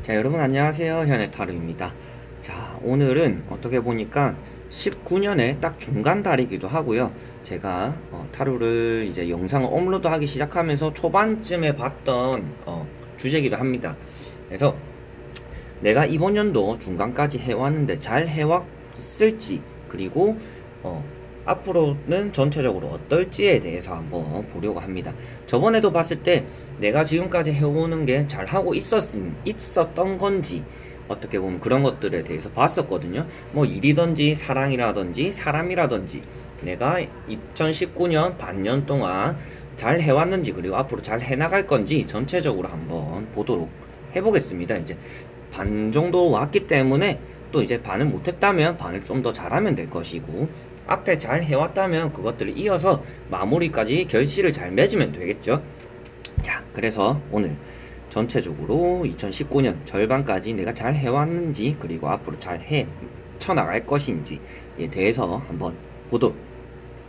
자, 여러분 안녕하세요. 현해타로입니다. 자, 오늘은 어떻게 보니까 19년의 딱 중간 달이기도 하고요. 제가 타로를 이제 영상을 업로드하기 시작하면서 초반쯤에 봤던 주제이기도 합니다. 그래서 내가 이번 연도 중간까지 해왔는데 잘 해왔을지, 그리고 앞으로는 전체적으로 어떨지에 대해서 한번 보려고 합니다. 저번에도 봤을 때 내가 지금까지 해오는 게 잘하고 있었던 건지, 어떻게 보면 그런 것들에 대해서 봤었거든요. 뭐 일이든지 사랑이라든지 사람이라든지 내가 2019년 반년 동안 잘 해왔는지, 그리고 앞으로 잘 해나갈 건지 전체적으로 한번 보도록 해보겠습니다. 이제 반 정도 왔기 때문에 또 이제 반을 못했다면 반을 좀 더 잘하면 될 것이고, 앞에 잘 해왔다면 그것들을 이어서 마무리까지 결실을 잘 맺으면 되겠죠. 자, 그래서 오늘 전체적으로 2019년 절반까지 내가 잘 해왔는지, 그리고 앞으로 잘 헤쳐나갈 것인지에 대해서 한번 보도록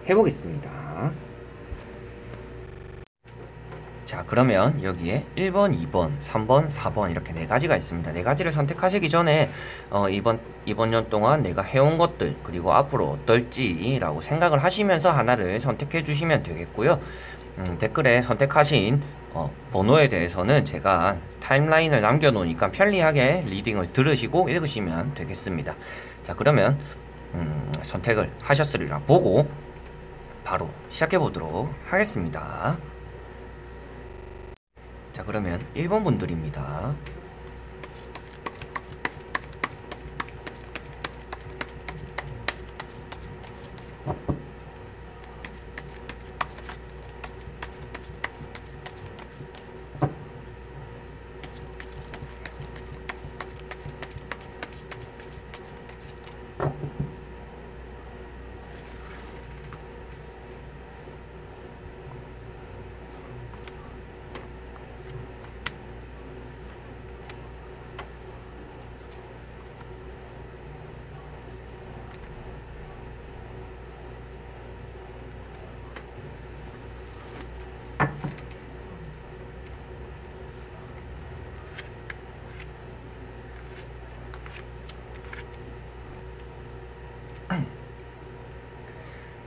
해보겠습니다. 자, 그러면 여기에 1번, 2번, 3번, 4번 이렇게 네 가지가 있습니다. 네 가지를 선택하시기 전에 이번 년 동안 내가 해온 것들, 그리고 앞으로 어떨지라고 생각을 하시면서 하나를 선택해 주시면 되겠고요. 댓글에 선택하신 번호에 대해서는 제가 타임라인을 남겨놓으니까 편리하게 리딩을 들으시고 읽으시면 되겠습니다. 자, 그러면 선택을 하셨으리라 보고 바로 시작해 보도록 하겠습니다. 자, 그러면 1번 분들입니다.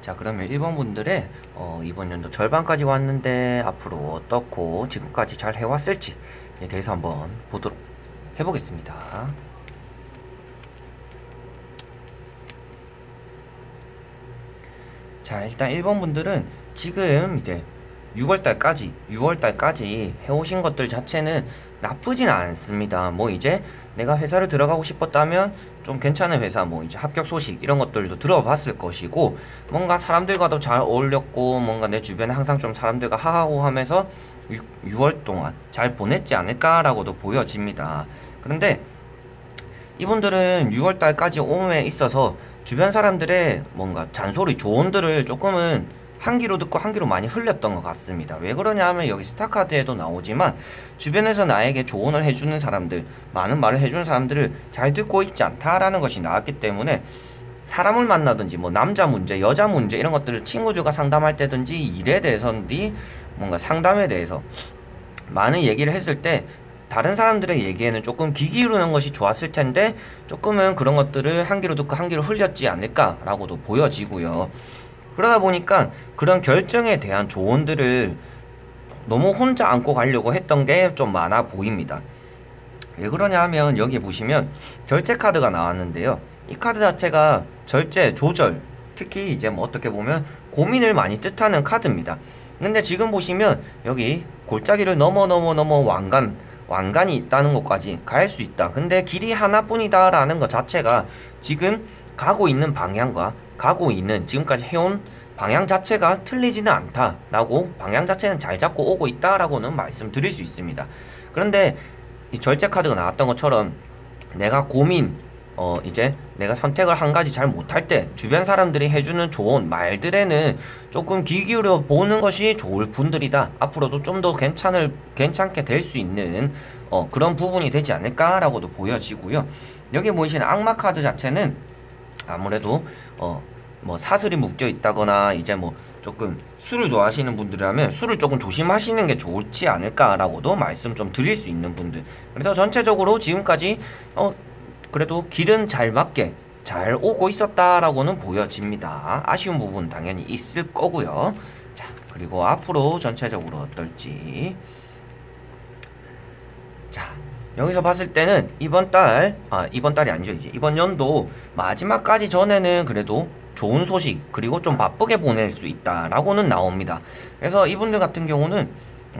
자, 그러면 1번 분들의 이번 연도 절반까지 왔는데 앞으로 어떻고 지금까지 잘 해왔을지에 대해서 한번 보도록 해보겠습니다. 자, 일단 1번 분들은 지금 이제 6월달까지 해오신 것들 자체는 나쁘진 않습니다. 뭐 이제 내가 회사를 들어가고 싶었다면 좀 괜찮은 회사, 뭐 이제 합격 소식 이런 것들도 들어봤을 것이고, 뭔가 사람들과도 잘 어울렸고, 뭔가 내 주변에 항상 좀 사람들과 하하호 하면서 6월 동안 잘 보냈지 않을까라고도 보여집니다. 그런데 이분들은 6월달까지 옴에 있어서 주변 사람들의 뭔가 잔소리, 조언들을 조금은 한 귀로 듣고 한 귀로 많이 흘렸던 것 같습니다. 왜 그러냐 하면 여기 스타카드에도 나오지만 주변에서 나에게 조언을 해주는 사람들, 많은 말을 해주는 사람들을 잘 듣고 있지 않다라는 것이 나왔기 때문에 사람을 만나든지 뭐 남자 문제, 여자 문제 이런 것들을 친구들과 상담할 때든지 일에 대해서든지 뭔가 상담에 대해서 많은 얘기를 했을 때 다른 사람들의 얘기에는 조금 귀 기울이는 것이 좋았을 텐데 조금은 그런 것들을 한 귀로 듣고 한 귀로 흘렸지 않을까라고도 보여지고요. 그러다 보니까 그런 결정에 대한 조언들을 너무 혼자 안고 가려고 했던 게 좀 많아 보입니다. 왜 그러냐 하면 여기 보시면 절제 카드가 나왔는데요. 이 카드 자체가 절제, 조절, 특히 이제 뭐 어떻게 보면 고민을 많이 뜻하는 카드입니다. 근데 지금 보시면 여기 골짜기를 넘어 왕관이 있다는 것까지 갈 수 있다. 근데 길이 하나뿐이다 라는 것 자체가 지금 가고 있는 방향과 가고 있는 지금까지 해온 방향 자체가 틀리지는 않다라고, 방향 자체는 잘 잡고 오고 있다라고는 말씀드릴 수 있습니다. 그런데 이 절제 카드가 나왔던 것처럼 내가 이제 내가 선택을 한 가지 잘 못할 때 주변 사람들이 해주는 조언 말들에는 조금 귀 기울여 보는 것이 좋을 분들이다. 앞으로도 좀 더 괜찮게 될 수 있는 그런 부분이 되지 않을까라고도 보여지고요. 여기 보이시는 악마 카드 자체는 아무래도 뭐 사슬이 묶여 있다거나 이제 뭐 조금 술을 좋아하시는 분들이라면 술을 조금 조심하시는 게 좋지 않을까라고도 말씀 좀 드릴 수 있는 분들. 그래서 전체적으로 지금까지 그래도 길은 잘 맞게 잘 오고 있었다라고는 보여집니다. 아쉬운 부분 당연히 있을 거고요. 자, 그리고 앞으로 전체적으로 어떨지. 자, 여기서 봤을 때는 이번 달이 아니죠. 이제 이번 연도 마지막까지 전에는 그래도 좋은 소식 그리고 좀 바쁘게 보낼 수 있다라고는 나옵니다. 그래서 이분들 같은 경우는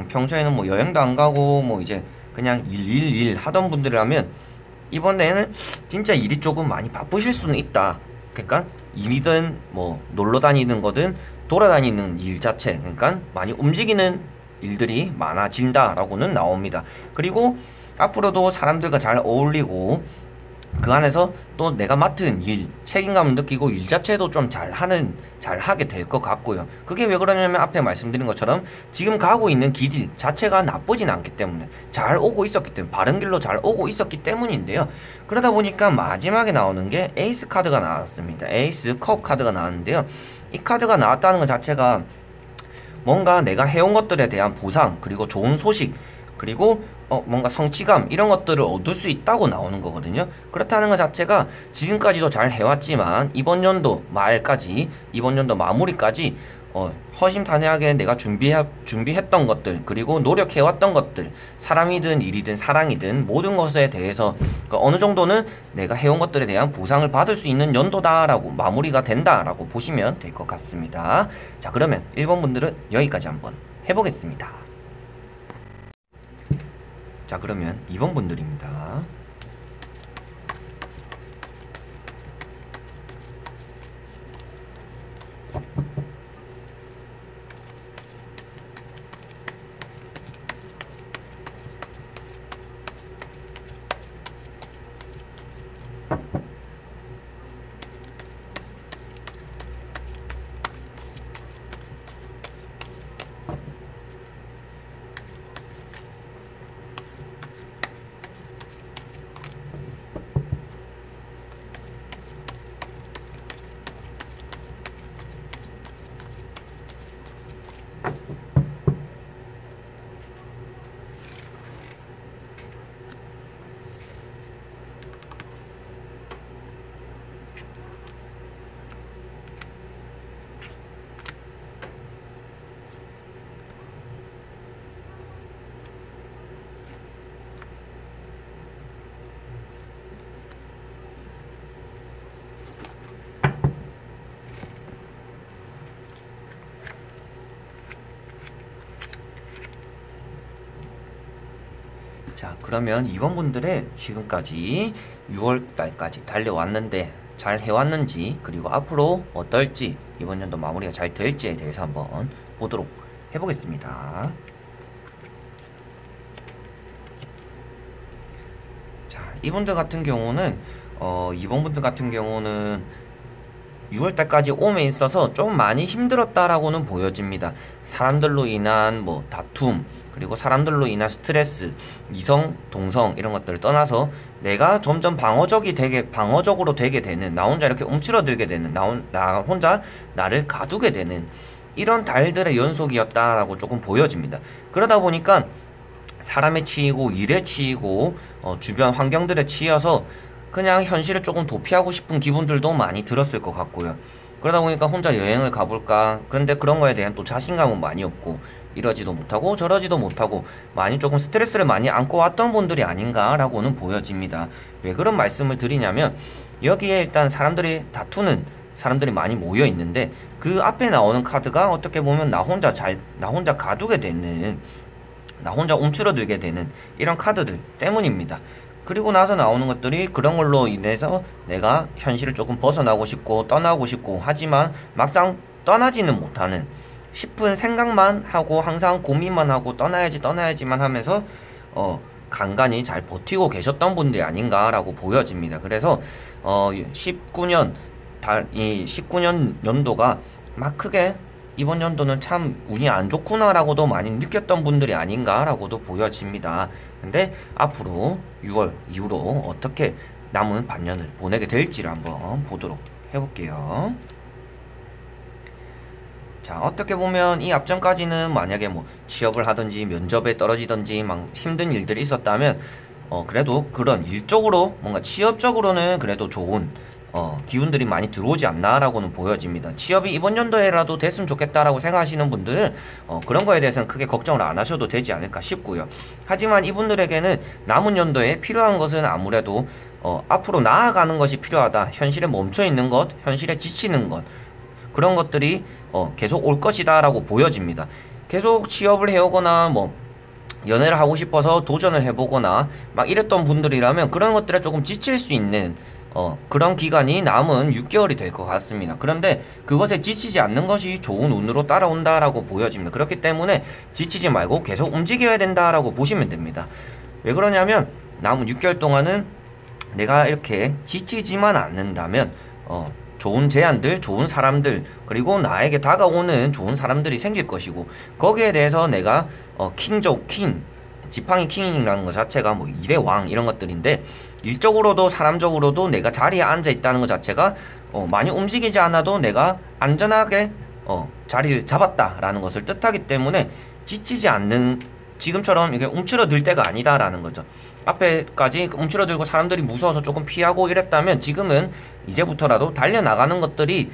평소에는 뭐 여행도 안 가고 뭐 이제 그냥 일 하던 분들이라면 이번에는 진짜 일이 조금 많이 바쁘실 수는 있다. 그러니까 일이든 뭐 놀러 다니는 거든 돌아다니는 일 자체, 그러니까 많이 움직이는 일들이 많아진다라고는 나옵니다. 그리고 앞으로도 사람들과 잘 어울리고 그 안에서 또 내가 맡은 일, 책임감을 느끼고 일 자체도 좀 잘하게 될 것 같고요. 그게 왜 그러냐면 앞에 말씀드린 것처럼 지금 가고 있는 길 자체가 나쁘진 않기 때문에 잘 오고 있었기 때문에 바른 길로 잘 오고 있었기 때문인데요. 그러다 보니까 마지막에 나오는 게 에이스 카드가 나왔습니다. 에이스 컵 카드가 나왔는데요. 이 카드가 나왔다는 것 자체가 뭔가 내가 해온 것들에 대한 보상, 그리고 좋은 소식, 그리고 뭔가 성취감 이런 것들을 얻을 수 있다고 나오는 거거든요. 그렇다는 것 자체가 지금까지도 잘 해왔지만 이번 연도 말까지, 이번 연도 마무리까지 허심탄회하게 내가 준비했던 것들, 그리고 노력해왔던 것들, 사람이든 일이든 사랑이든 모든 것에 대해서 어느 정도는 내가 해온 것들에 대한 보상을 받을 수 있는 연도다라고 마무리가 된다라고 보시면 될 것 같습니다. 자, 그러면 1번 분들은 여기까지 한번 해보겠습니다. 자, 그러면 2번 분들입니다. 자, 그러면 2번 분들의 지금까지 6월달까지 달려왔는데 잘 해왔는지, 그리고 앞으로 어떨지, 이번 연도 마무리가 잘 될지에 대해서 한번 보도록 해보겠습니다. 자, 이분들 같은 경우는 2번 분들 같은 경우는 6월달까지 오에 있어서 좀 많이 힘들었다라고는 보여집니다. 사람들로 인한 뭐 다툼, 그리고 사람들로 인한 스트레스, 이성, 동성 이런 것들을 떠나서 내가 점점 방어적으로 되게 되는, 나 혼자 이렇게 움츠러들게 되는, 나 혼자 나를 가두게 되는 이런 달들의 연속이었다라고 조금 보여집니다. 그러다 보니까 사람에 치이고 일에 치이고 주변 환경들에 치여서 그냥 현실을 조금 도피하고 싶은 기분들도 많이 들었을 것 같고요. 그러다 보니까 혼자 여행을 가볼까, 그런데 그런 거에 대한 또 자신감은 많이 없고, 이러지도 못하고 저러지도 못하고 많이 조금 스트레스를 많이 안고 왔던 분들이 아닌가라고는 보여집니다. 왜 그런 말씀을 드리냐면, 여기에 일단 사람들이 다투는 사람들이 많이 모여 있는데 그 앞에 나오는 카드가 어떻게 보면 나 혼자 가두게 되는, 나 혼자 움츠러들게 되는 이런 카드들 때문입니다. 그리고 나서 나오는 것들이 그런 걸로 인해서 내가 현실을 조금 벗어나고 싶고 떠나고 싶고 하지만 막상 떠나지는 못하는 싶은 생각만 하고 항상 고민만 하고 떠나야지만 하면서 간간히 잘 버티고 계셨던 분들이 아닌가라고 보여집니다. 그래서 19년 연도가 막 크게 이번 연도는 참 운이 안 좋구나라고도 많이 느꼈던 분들이 아닌가라고도 보여집니다. 근데 앞으로 6월 이후로 어떻게 남은 반년을 보내게 될지를 한번 보도록 해볼게요. 자, 어떻게 보면 이 앞전까지는 만약에 뭐 취업을 하든지 면접에 떨어지든지 막 힘든 일들이 있었다면 그래도 그런 일적으로 뭔가 취업적으로는 그래도 좋은 기운들이 많이 들어오지 않나라고는 보여집니다. 취업이 이번 연도에라도 됐으면 좋겠다라고 생각하시는 분들은 그런 거에 대해서는 크게 걱정을 안 하셔도 되지 않을까 싶고요. 하지만 이분들에게는 남은 연도에 필요한 것은 아무래도 앞으로 나아가는 것이 필요하다. 현실에 멈춰 있는 것, 현실에 지치는 것, 그런 것들이 계속 올 것이다 라고 보여집니다. 계속 취업을 해오거나 뭐 연애를 하고 싶어서 도전을 해보거나 막 이랬던 분들이라면 그런 것들에 조금 지칠 수 있는 그런 기간이 남은 6개월이 될 것 같습니다. 그런데 그것에 지치지 않는 것이 좋은 운으로 따라온다라고 보여집니다. 그렇기 때문에 지치지 말고 계속 움직여야 된다라고 보시면 됩니다. 왜 그러냐면 남은 6개월 동안은 내가 이렇게 지치지만 않는다면 좋은 제안들, 좋은 사람들, 그리고 나에게 다가오는 좋은 사람들이 생길 것이고, 거기에 대해서 내가 킹족 킹, 지팡이 킹이라는 것 자체가 뭐 일의 왕 이런 것들인데, 일적으로도 사람적으로도 내가 자리에 앉아 있다는 것 자체가 많이 움직이지 않아도 내가 안전하게 자리를 잡았다라는 것을 뜻하기 때문에 지치지 않는, 지금처럼 이게 움츠러들 때가 아니다라는 거죠. 앞에까지 움츠러들고 사람들이 무서워서 조금 피하고 이랬다면 지금은 이제부터라도 달려나가는 것들이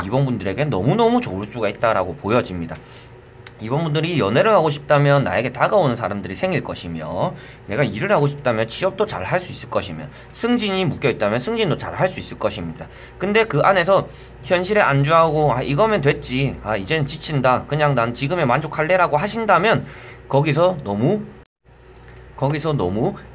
이번 분들에게 너무너무 좋을 수가 있다라고 보여집니다. 이번 분들이 연애를 하고 싶다면 나에게 다가오는 사람들이 생길 것이며, 내가 일을 하고 싶다면 취업도 잘 할 수 있을 것이며, 승진이 묶여있다면 승진도 잘 할 수 있을 것입니다. 근데 그 안에서 현실에 안주하고 이거면 됐지, 이제는 지친다, 그냥 난 지금에 만족할래라고 하신다면 거기서 너무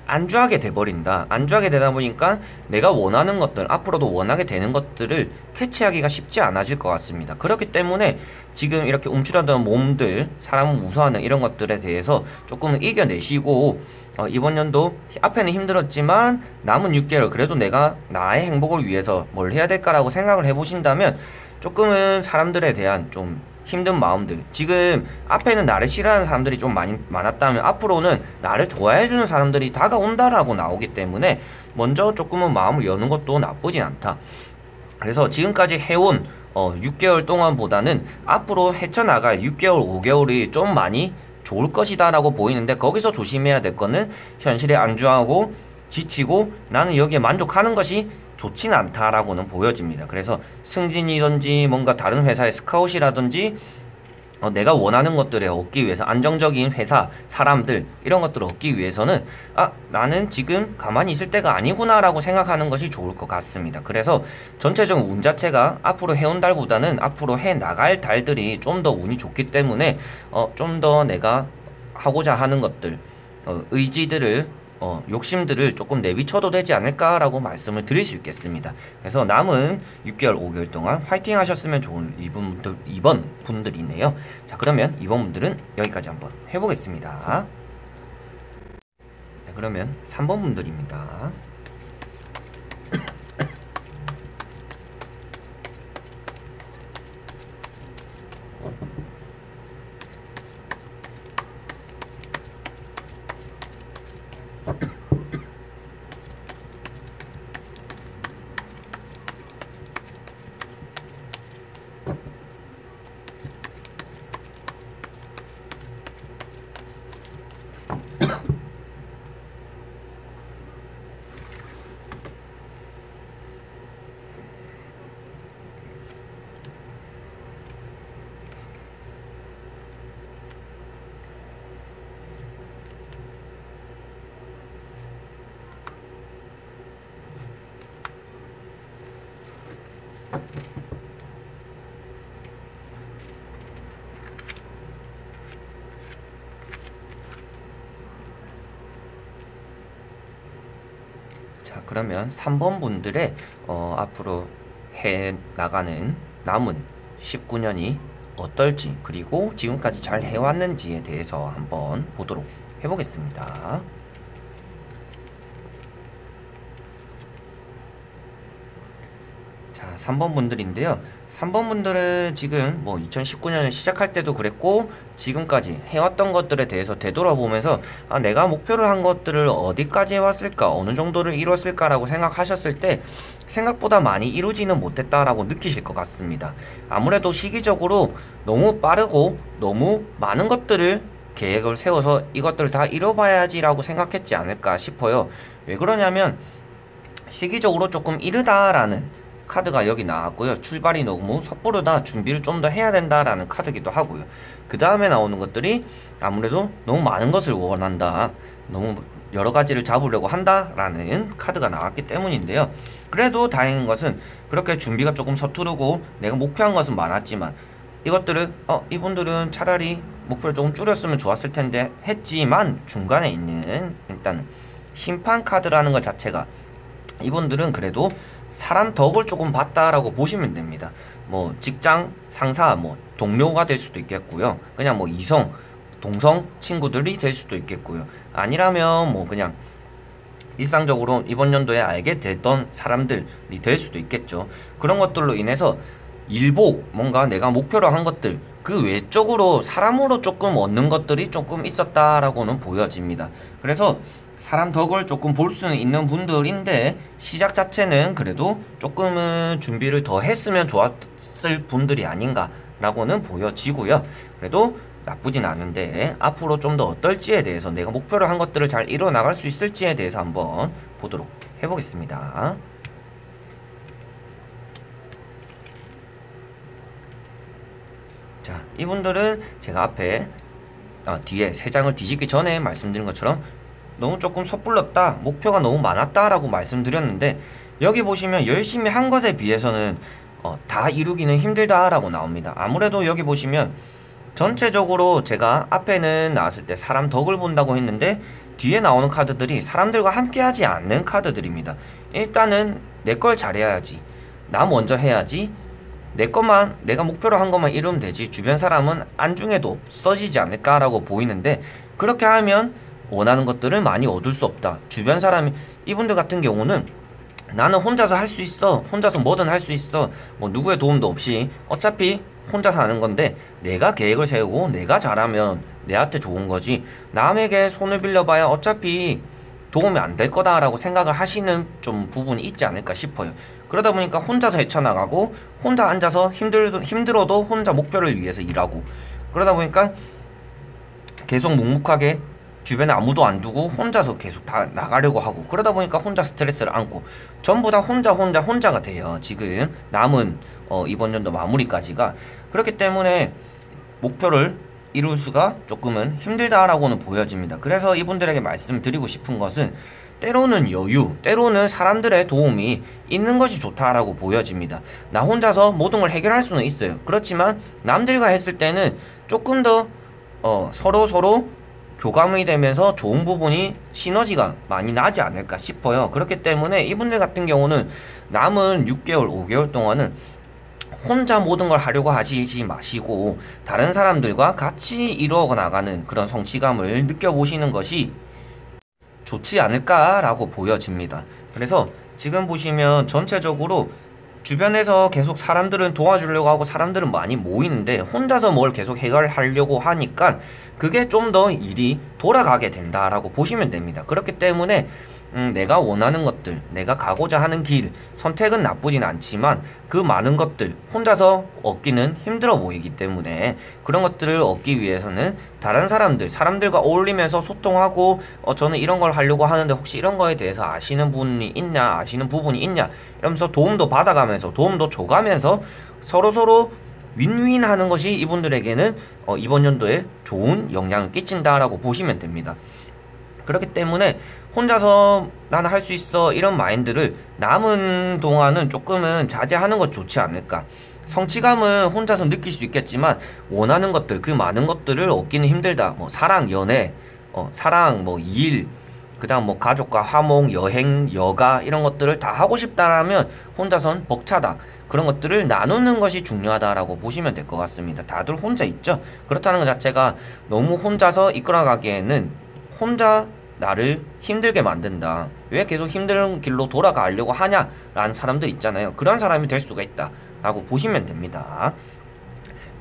안주하게 돼버린다. 안주하게 되다 보니까 내가 원하는 것들, 앞으로도 원하게 되는 것들을 캐치하기가 쉽지 않아질 것 같습니다. 그렇기 때문에 지금 이렇게 움츠러든 몸들, 사람을 무서워하는 이런 것들에 대해서 조금은 이겨내시고, 이번 연도 앞에는 힘들었지만 남은 6개월 그래도 내가 나의 행복을 위해서 뭘 해야 될까라고 생각을 해보신다면 조금은 사람들에 대한 좀 힘든 마음들, 지금 앞에는 나를 싫어하는 사람들이 좀 많았다면 앞으로는 나를 좋아해주는 사람들이 다가온다라고 나오기 때문에 먼저 조금은 마음을 여는 것도 나쁘진 않다. 그래서 지금까지 해온 6개월 동안보다는 앞으로 헤쳐나갈 6개월, 5개월이 좀 많이 좋을 것이다 라고 보이는데, 거기서 조심해야 될 거는 현실에 안주하고 지치고 나는 여기에 만족하는 것이 좋진 않다라고는 보여집니다. 그래서 승진이든지 뭔가 다른 회사의 스카웃이라든지 내가 원하는 것들을 얻기 위해서, 안정적인 회사, 사람들 이런 것들을 얻기 위해서는 나는 지금 가만히 있을 때가 아니구나 라고 생각하는 것이 좋을 것 같습니다. 그래서 전체적인 운 자체가 앞으로 해온 달보다는 앞으로 해 나갈 달들이 좀 더 운이 좋기 때문에 좀 더 내가 하고자 하는 것들, 의지들을 욕심들을 조금 내비쳐도 되지 않을까라고 말씀을 드릴 수 있겠습니다. 그래서 남은 6개월, 5개월 동안 화이팅 하셨으면 좋은 이번 분들이네요. 자, 그러면 이번 분들은 여기까지 한번 해보겠습니다. 네, 그러면 3번 분들입니다. 자, 그러면 3번 분들의 앞으로 해 나가는 남은 19년이 어떨지, 그리고 지금까지 잘 해왔는지에 대해서 한번 보도록 해보겠습니다. 자, 자, 3번 분들인데요. 3번 분들은 지금 뭐 2019년을 시작할 때도 그랬고 지금까지 해왔던 것들에 대해서 되돌아보면서 아, 내가 목표를 한 것들을 어디까지 해왔을까, 어느 정도를 이뤘을까라고 생각하셨을 때 생각보다 많이 이루지는 못했다라고 느끼실 것 같습니다. 아무래도 시기적으로 너무 빠르고 너무 많은 것들을 계획을 세워서 이것들을 다 이뤄봐야지라고 생각했지 않을까 싶어요. 왜 그러냐면 시기적으로 조금 이르다라는 카드가 여기 나왔고요. 출발이 너무 섣부르다, 준비를 좀 더 해야 된다라는 카드기도 하고요. 그 다음에 나오는 것들이 아무래도 너무 많은 것을 원한다, 너무 여러 가지를 잡으려고 한다라는 카드가 나왔기 때문인데요. 그래도 다행인 것은 그렇게 준비가 조금 서투르고 내가 목표한 것은 많았지만 이것들은 이분들은 차라리 목표를 조금 줄였으면 좋았을 텐데 했지만 중간에 있는 일단 심판 카드라는 것 자체가 이분들은 그래도 사람 덕을 조금 봤다라고 보시면 됩니다. 뭐 직장 상사, 뭐 동료가 될 수도 있겠고요. 그냥 뭐 이성, 동성 친구들이 될 수도 있겠고요. 아니라면 뭐 그냥 일상적으로 이번 연도에 알게 됐던 사람들이 될 수도 있겠죠. 그런 것들로 인해서 일부 뭔가 내가 목표로 한 것들 그 외적으로 사람으로 조금 얻는 것들이 조금 있었다라고는 보여집니다. 그래서 사람 덕을 조금 볼 수는 있는 분들인데 시작 자체는 그래도 조금은 준비를 더 했으면 좋았을 분들이 아닌가 라고는 보여지고요. 그래도 나쁘진 않은데 앞으로 좀 더 어떨지에 대해서 내가 목표를 한 것들을 잘 이뤄 나갈 수 있을지에 대해서 한번 보도록 해보겠습니다. 자, 이분들은 제가 앞에 뒤에 3장을 뒤집기 전에 말씀드린 것처럼 너무 조금 섣불렀다, 목표가 너무 많았다 라고 말씀드렸는데 여기 보시면 열심히 한 것에 비해서는 다 이루기는 힘들다 라고 나옵니다. 아무래도 여기 보시면 전체적으로 제가 앞에는 나왔을 때 사람 덕을 본다고 했는데 뒤에 나오는 카드들이 사람들과 함께 하지 않는 카드들입니다. 일단은 내 걸 잘해야지, 나 먼저 해야지, 내 것만, 내가 목표로 한 것만 이루면 되지, 주변 사람은 안중에도 없어지지 않을까 라고 보이는데 그렇게 하면 원하는 것들을 많이 얻을 수 없다. 주변 사람이, 이분들 같은 경우는 나는 혼자서 할 수 있어, 혼자서 뭐든 할 수 있어, 뭐 누구의 도움도 없이 어차피 혼자서 하는 건데 내가 계획을 세우고 내가 잘하면 내한테 좋은 거지, 남에게 손을 빌려봐야 어차피 도움이 안 될 거다라고 생각을 하시는 좀 부분이 있지 않을까 싶어요. 그러다 보니까 혼자서 헤쳐나가고 혼자 앉아서 힘들어도 혼자 목표를 위해서 일하고, 그러다 보니까 계속 묵묵하게 주변에 아무도 안 두고 혼자서 계속 다 나가려고 하고, 그러다 보니까 혼자 스트레스를 안고 전부 다 혼자가 돼요. 지금 남은 이번 연도 마무리까지가. 그렇기 때문에 목표를 이룰 수가 조금은 힘들다라고는 보여집니다. 그래서 이분들에게 말씀드리고 싶은 것은 때로는 여유, 때로는 사람들의 도움이 있는 것이 좋다라고 보여집니다. 나 혼자서 모든 걸 해결할 수는 있어요. 그렇지만 남들과 했을 때는 조금 더 서로 교감이 되면서 좋은 부분이 시너지가 많이 나지 않을까 싶어요. 그렇기 때문에 이분들 같은 경우는 남은 6개월, 5개월 동안은 혼자 모든 걸 하려고 하시지 마시고 다른 사람들과 같이 이루어 나가는 그런 성취감을 느껴보시는 것이 좋지 않을까라고 보여집니다. 그래서 지금 보시면 전체적으로 주변에서 계속 사람들은 도와주려고 하고 사람들은 많이 모이는데 혼자서 뭘 계속 해결하려고 하니까 그게 좀 더 일이 돌아가게 된다라고 보시면 됩니다. 그렇기 때문에 내가 원하는 것들, 내가 가고자 하는 길, 선택은 나쁘진 않지만 그 많은 것들 혼자서 얻기는 힘들어 보이기 때문에 그런 것들을 얻기 위해서는 다른 사람들과 어울리면서 소통하고 저는 이런 걸 하려고 하는데 혹시 이런 거에 대해서 아시는 분이 있냐, 아시는 부분이 있냐 이러면서 도움도 받아가면서 도움도 줘가면서 서로 윈윈 하는 것이 이분들에게는 이번 연도에 좋은 영향을 끼친다라고 보시면 됩니다. 그렇기 때문에 혼자서 나는 할 수 있어 이런 마인드를 남은 동안은 조금은 자제하는 것 좋지 않을까. 성취감은 혼자서 느낄 수 있겠지만 원하는 것들, 그 많은 것들을 얻기는 힘들다. 뭐 사랑, 연애, 사랑, 뭐 일, 그 다음 뭐 가족과 화목, 여행, 여가 이런 것들을 다 하고 싶다라면 혼자선 벅차다. 그런 것들을 나누는 것이 중요하다라고 보시면 될 것 같습니다. 다들 혼자 있죠. 그렇다는 것 자체가 너무 혼자서 이끌어가기에는 혼자 나를 힘들게 만든다. 왜 계속 힘든 길로 돌아가려고 하냐? 라는 사람들 있잖아요. 그런 사람이 될 수가 있다 라고 보시면 됩니다.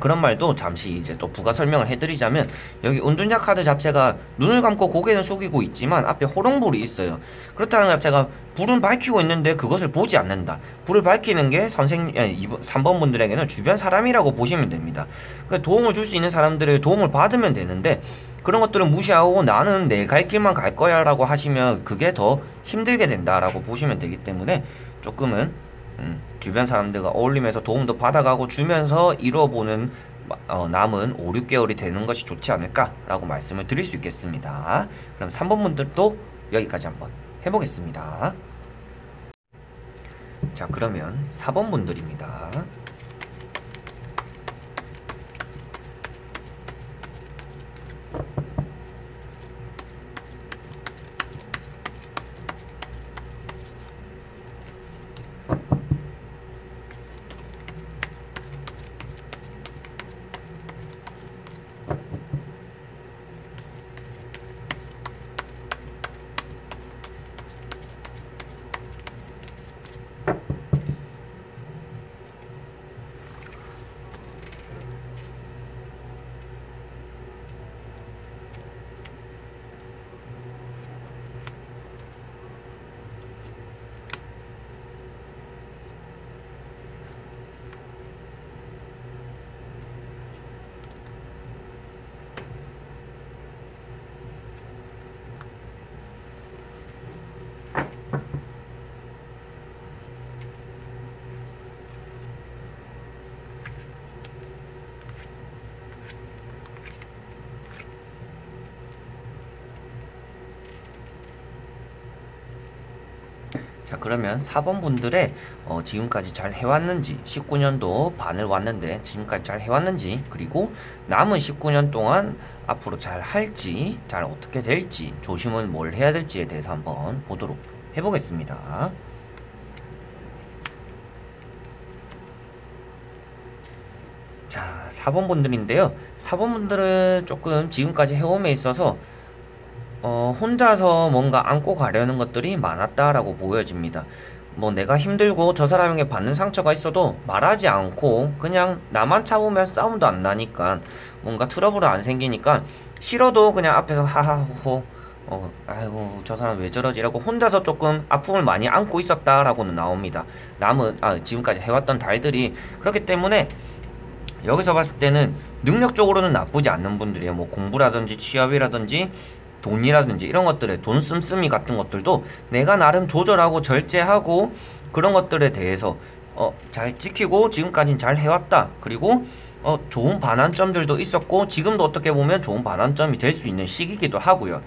그런 말도 잠시 이제 또 부가 설명을 해드리자면, 여기 운둔자 카드 자체가 눈을 감고 고개는 숙이고 있지만 앞에 호롱불이 있어요. 그렇다는 것 자체가 불은 밝히고 있는데 그것을 보지 않는다. 불을 밝히는 게 3번 분들에게는 주변 사람이라고 보시면 됩니다. 그러니까 도움을 줄 수 있는 사람들의 도움을 받으면 되는데, 그런 것들은 무시하고 나는 내 갈 길만 갈 거야 라고 하시면 그게 더 힘들게 된다라고 보시면 되기 때문에, 조금은 주변 사람들과 어울리면서 도움도 받아가고 주면서 이뤄보는 남은 5, 6개월이 되는 것이 좋지 않을까라고 말씀을 드릴 수 있겠습니다. 그럼 3번 분들도 여기까지 한번 해보겠습니다. 자, 그러면 4번 분들입니다. 자, 그러면 4번 분들의 지금까지 잘 해왔는지, 19년도 반을 왔는데 지금까지 잘 해왔는지, 그리고 남은 19년 동안 앞으로 잘 할지, 잘 어떻게 될지, 조심은 뭘 해야 될지에 대해서 한번 보도록 해보겠습니다. 자, 4번 분들인데요. 4번 분들은 조금 지금까지 해옴에 있어서 혼자서 뭔가 안고 가려는 것들이 많았다라고 보여집니다. 뭐 내가 힘들고 저 사람에게 받는 상처가 있어도 말하지 않고 그냥 나만 참으면 싸움도 안 나니까, 뭔가 트러블은 안 생기니까 싫어도 그냥 앞에서 하하호호 아이고 저 사람 왜 저러지 라고 혼자서 조금 아픔을 많이 안고 있었다라고는 나옵니다. 지금까지 해왔던 달들이. 그렇기 때문에 여기서 봤을 때는 능력적으로는 나쁘지 않는 분들이에요. 뭐 공부라든지 취업이라든지 돈이라든지 이런 것들에 돈 씀씀이 같은 것들도 내가 나름 조절하고 절제하고 그런 것들에 대해서 잘 지키고 지금까지는 잘 해왔다. 그리고 좋은 반환점들도 있었고 지금도 어떻게 보면 좋은 반환점이 될 수 있는 시기이기도 하고요.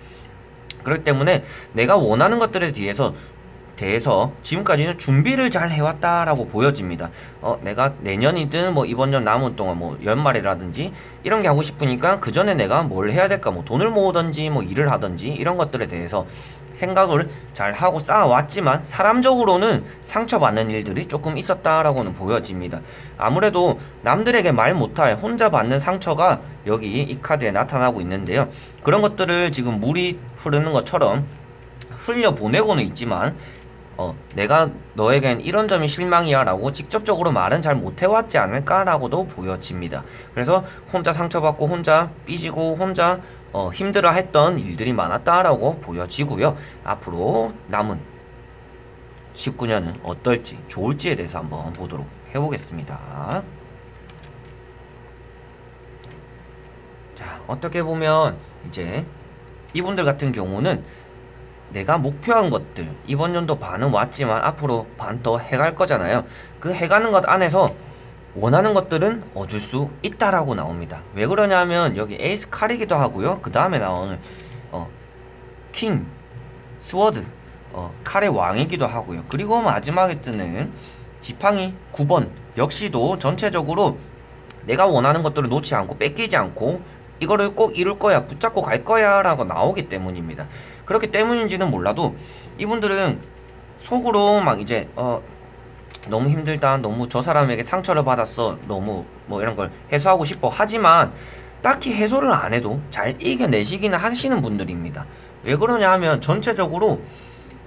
그렇기 때문에 내가 원하는 것들에 대해서 지금까지는 준비를 잘 해왔다라고 보여집니다. 내가 내년이든 뭐 이번 년 남은 동안 뭐 연말이라든지 이런 게 하고 싶으니까 그 전에 내가 뭘 해야 될까, 뭐 돈을 모으든지 뭐 일을 하든지 이런 것들에 대해서 생각을 잘 하고 쌓아왔지만 사람적으로는 상처받는 일들이 조금 있었다라고는 보여집니다. 아무래도 남들에게 말 못할 혼자 받는 상처가 여기 이 카드에 나타나고 있는데요. 그런 것들을 지금 물이 흐르는 것처럼 흘려보내고는 있지만 내가 너에겐 이런 점이 실망이야 라고 직접적으로 말은 잘 못해왔지 않을까라고도 보여집니다. 그래서 혼자 상처받고 혼자 삐지고 혼자 힘들어 했던 일들이 많았다라고 보여지고요. 앞으로 남은 19년은 어떨지 좋을지에 대해서 한번 보도록 해보겠습니다. 자, 어떻게 보면 이제 이분들 같은 경우는 내가 목표한 것들, 이번 연도 반은 왔지만 앞으로 반 더 해갈 거잖아요. 그 해가는 것 안에서 원하는 것들은 얻을 수 있다라고 나옵니다. 왜 그러냐면 여기 에이스 칼이기도 하고요. 그 다음에 나오는 킹, 스워드, 칼의 왕이기도 하고요. 그리고 마지막에 뜨는 지팡이 9번 역시도 전체적으로 내가 원하는 것들을 놓지 않고 뺏기지 않고 이거를 꼭 이룰 거야, 붙잡고 갈 거야 라고 나오기 때문입니다. 그렇기 때문인지는 몰라도 이분들은 속으로 막 이제 너무 힘들다, 너무 저 사람에게 상처를 받았어, 너무 뭐 이런 걸 해소하고 싶어 하지만 딱히 해소를 안 해도 잘 이겨내시기는 하시는 분들입니다. 왜 그러냐 하면 전체적으로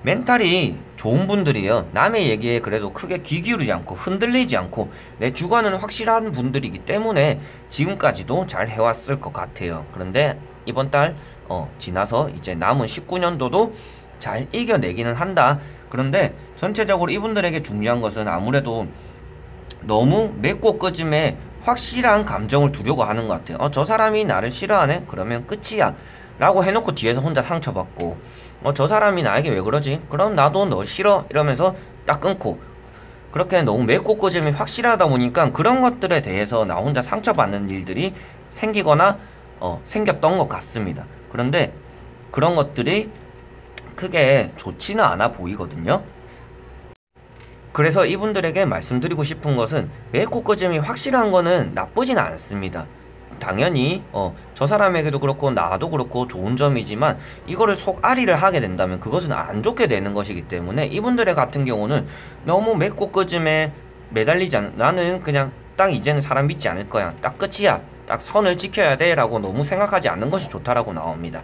멘탈이 좋은 분들이에요. 남의 얘기에 그래도 크게 귀 기울이지 않고 흔들리지 않고 내 주관은 확실한 분들이기 때문에 지금까지도 잘 해왔을 것 같아요. 그런데 이번 달 지나서 이제 남은 19년도도 잘 이겨내기는 한다. 그런데 전체적으로 이분들에게 중요한 것은 아무래도 너무 맺고 끄짐에 확실한 감정을 두려고 하는 것 같아요. 저 사람이 나를 싫어하네? 그러면 끝이야 라고 해놓고 뒤에서 혼자 상처받고, 저 사람이 나에게 왜 그러지? 그럼 나도 너 싫어 이러면서 딱 끊고, 그렇게 너무 맺고 끄짐이 확실하다 보니까 그런 것들에 대해서 나 혼자 상처받는 일들이 생기거나 생겼던 것 같습니다. 그런데 그런 것들이 크게 좋지는 않아 보이거든요. 그래서 이분들에게 말씀드리고 싶은 것은 맺고 끄짐이 확실한 거는 나쁘진 않습니다. 당연히 저 사람에게도 그렇고 나도 그렇고 좋은 점이지만 이거를 속앓이를 하게 된다면 그것은 안 좋게 되는 것이기 때문에 이분들의 같은 경우는 너무 맺고 끄짐에 매달리지 않는, 나는 그냥 딱 이제는 사람 믿지 않을 거야, 딱 끝이야, 딱 선을 지켜야 돼 라고 너무 생각하지 않는 것이 좋다라고 나옵니다.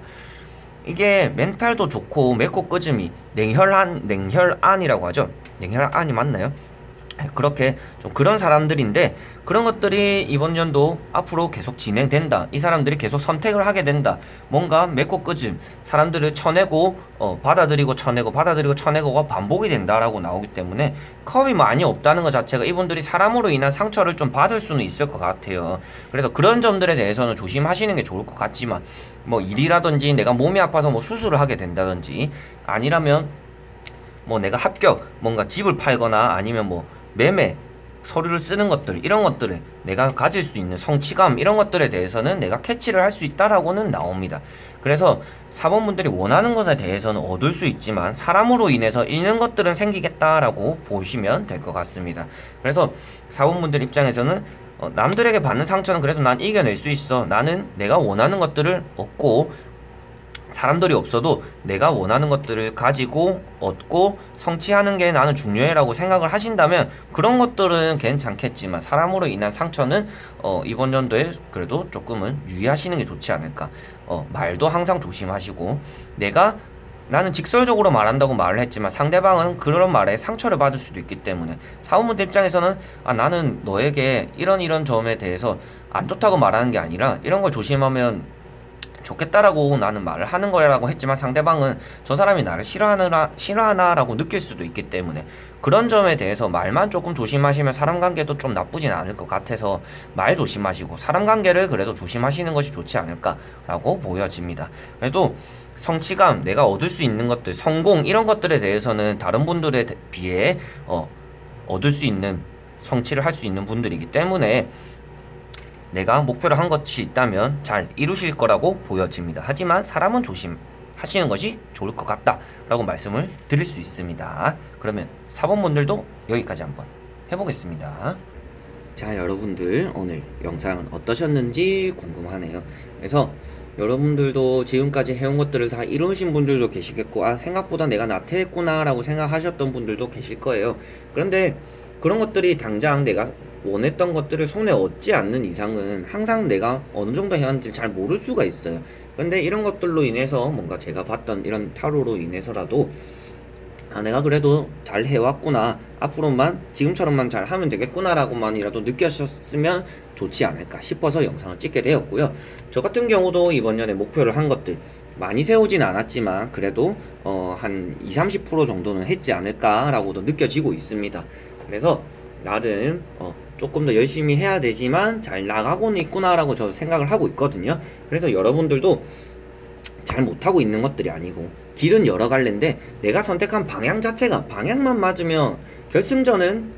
이게 멘탈도 좋고 맺고 끄짐이 냉혈안이라고 하죠. 냉혈안이 맞나요? 그렇게 좀 그런 사람들인데, 그런 것들이 이번 연도 앞으로 계속 진행된다. 이 사람들이 계속 선택을 하게 된다. 뭔가 맺고 끄짐, 사람들을 쳐내고 받아들이고 쳐내고 받아들이고 쳐내고가 반복이 된다라고 나오기 때문에 컵이 많이 없다는 것 자체가 이분들이 사람으로 인한 상처를 좀 받을 수는 있을 것 같아요. 그래서 그런 점들에 대해서는 조심하시는 게 좋을 것 같지만, 뭐 일이라든지 내가 몸이 아파서 뭐 수술을 하게 된다든지, 아니라면 뭐 내가 합격, 뭔가 집을 팔거나 아니면 뭐 매매, 서류를 쓰는 것들, 이런 것들에 내가 가질 수 있는 성취감, 이런 것들에 대해서는 내가 캐치를 할 수 있다라고는 나옵니다. 그래서 사범분들이 원하는 것에 대해서는 얻을 수 있지만 사람으로 인해서 잃는 것들은 생기겠다라고 보시면 될 것 같습니다. 그래서 사범분들 입장에서는 남들에게 받는 상처는 그래도 난 이겨낼 수 있어, 나는 내가 원하는 것들을 얻고 사람들이 없어도 내가 원하는 것들을 가지고 얻고 성취하는 게 나는 중요해 라고 생각을 하신다면 그런 것들은 괜찮겠지만, 사람으로 인한 상처는 이번 연도에 그래도 조금은 유의하시는 게 좋지 않을까. 말도 항상 조심하시고, 나는 직설적으로 말한다고 말을 했지만 상대방은 그런 말에 상처를 받을 수도 있기 때문에, 사원분들 입장에서는 나는 너에게 이런 점에 대해서 안 좋다고 말하는 게 아니라 이런 걸 조심하면 좋겠다라고 나는 말을 하는 거라고 했지만, 상대방은 저 사람이 나를 싫어하나라고 느낄 수도 있기 때문에 그런 점에 대해서 말만 조금 조심하시면 사람 관계도 좀 나쁘진 않을 것 같아서 말 조심하시고 사람 관계를 그래도 조심하시는 것이 좋지 않을까라고 보여집니다. 그래도 성취감, 내가 얻을 수 있는 것들, 성공, 이런 것들에 대해서는 다른 분들에 비해 얻을 수 있는, 성취를 할 수 있는 분들이기 때문에 내가 목표를 한 것이 있다면 잘 이루실 거라고 보여집니다. 하지만 사람은 조심하시는 것이 좋을 것 같다 라고 말씀을 드릴 수 있습니다. 그러면 4번분들도 여기까지 한번 해보겠습니다. 자, 여러분들 오늘 영상은 어떠셨는지 궁금하네요. 그래서 여러분들도 지금까지 해온 것들을 다 이루신 분들도 계시겠고, 생각보다 내가 나태했구나 라고 생각하셨던 분들도 계실 거예요. 그런데 그런 것들이 당장 내가 원했던 것들을 손에 얻지 않는 이상은 항상 내가 어느 정도 해왔는지 잘 모를 수가 있어요. 근데 이런 것들로 인해서 뭔가 제가 봤던 이런 타로로 인해서라도 내가 그래도 잘 해왔구나, 앞으로만 지금처럼만 잘 하면 되겠구나 라고만이라도 느끼셨으면 좋지 않을까 싶어서 영상을 찍게 되었고요. 저 같은 경우도 이번 년에 목표를 한 것들 많이 세우진 않았지만 그래도 한 20-30% 정도는 했지 않을까 라고도 느껴지고 있습니다. 그래서 나름 조금 더 열심히 해야 되지만 잘 나가고는 있구나 라고 저도 생각을 하고 있거든요. 그래서 여러분들도 잘 못하고 있는 것들이 아니고 길은 여러 갈래인데 내가 선택한 방향 자체가, 방향만 맞으면 결승점은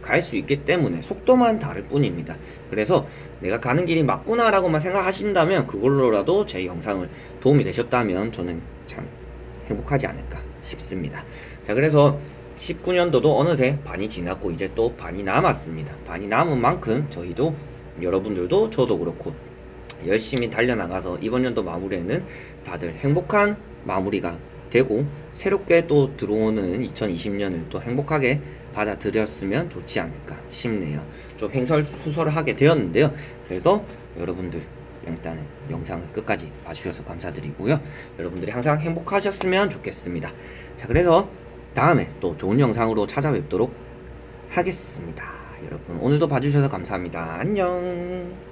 갈 수 있기 때문에 속도만 다를 뿐입니다. 그래서 내가 가는 길이 맞구나 라고만 생각하신다면 그걸로라도 제 영상을 도움이 되셨다면 저는 참 행복하지 않을까 싶습니다. 자, 그래서 19년도도 어느새 반이 지났고 이제 또 반이 남았습니다. 반이 남은 만큼 저희도, 여러분들도 저도 그렇고 열심히 달려나가서 이번 연도 마무리에는 다들 행복한 마무리가 되고 새롭게 또 들어오는 2020년을 또 행복하게 받아들였으면 좋지 않을까 싶네요. 좀 횡설수설을 하게 되었는데요. 그래도 여러분들 일단은 영상을 끝까지 봐주셔서 감사드리고요. 여러분들이 항상 행복하셨으면 좋겠습니다. 자, 그래서 다음에 또 좋은 영상으로 찾아뵙도록 하겠습니다. 여러분 오늘도 봐주셔서 감사합니다. 안녕.